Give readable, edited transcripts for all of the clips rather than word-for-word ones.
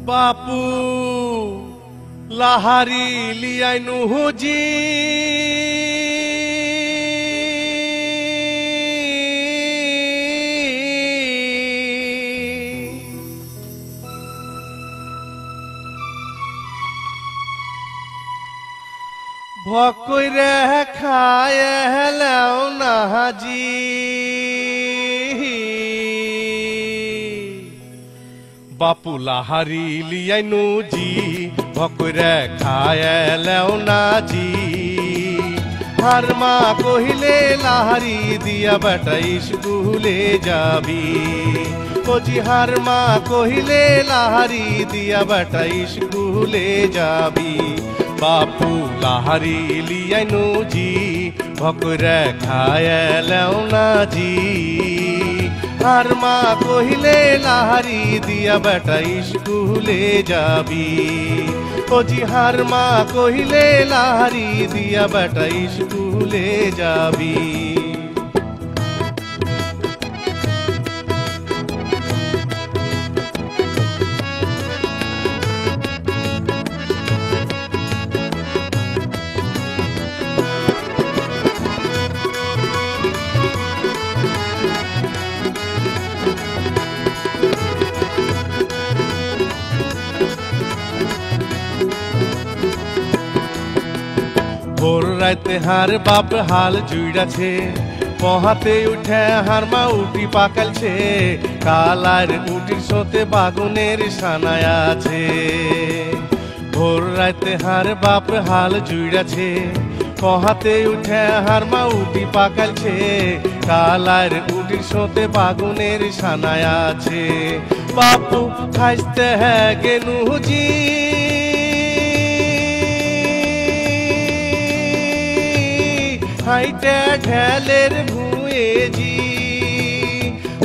बापू लाहारी लियानु हुजी भकरे खाए हेलाओ नाजी बापू लाहारी लियानु जी भकरे खाए हेलाओ नाजी हर माँ कहिले लाहारी दिया बेटा स्कूले जाबी ओ जी हर माँ कहिले लाहारी दिया बेटा स्कूले जाबी बापू लाहारी लियानु जी भकरे खाए लौना जी हर माँ कहिले लाहारी दिया बेटा स्कूले जाबी ओ जी हर माँ कहिले लाहारी दिया बेटा स्कूले जाबी भोर राते हार बाप हाल जुड़ाছে পহাতে উঠে হার মা উটি পাকালছে কালার উটির সোতে বাগুনের সানায় আছে ভোর রাতে হার বাপ হাল জুড়াছে পহাতে উঠে হার মা উটি পাকালছে কালার উটির সোতে বাগুনের সানায় আছে বাপু খাইতে হ্যাঁ গেনুজি हाइटे ढेलेर भुए जी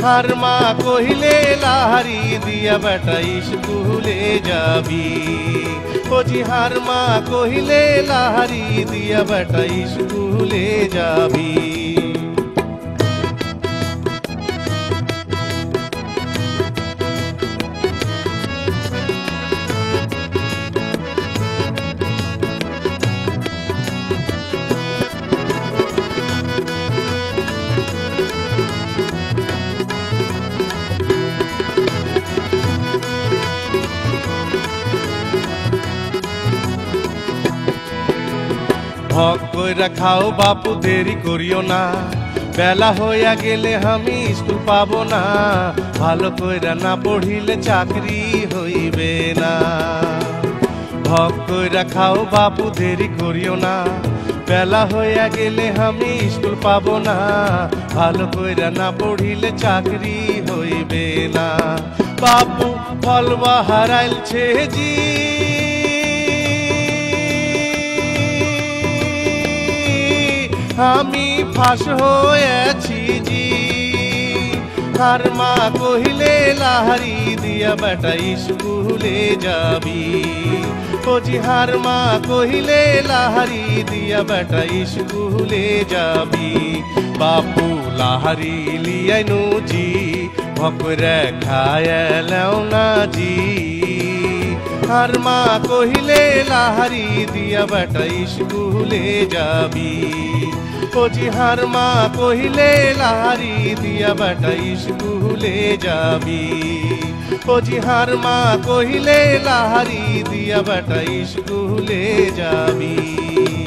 हर माँ कहिले लाहारी दिया बेटा स्कूले जाबी ओ जी हर माँ कहिले लाहारी दिया बेटा स्कूले जाबी भग कइरा खाओ बापू देरी करियो ना बेला होया गेले हमी स्कूल पाबो ना भालो कइरा ना पढ़िले चाकरी हइबे ना भग कइरा खाओ बापू देरी करियो ना बेला होया गेले हमी स्कूल पाबो ना भालो कइरा ना पढ़िले चाकरी हइबे ना बापू फलवा हाराइल छे जी আমি ফাঁস হয়েছি জি हर माँ कहिले लाहारी दिया बेटा स्कूले जाबी ओ जी हर माँ कहिले लाहारी दिया बेटा स्कूले जाबी बापू लाहारी लियानु जी भकरे खाए लौना जी हर माँ कहिले लाहारी दिया बेटा स्कूले जाबी ओ जी हर माँ कहिले लाहारी दिया बेटा स्कूले जाबी ओ जी हर माँ कहिले लाहारी दिया बेटा स्कूले जाबी।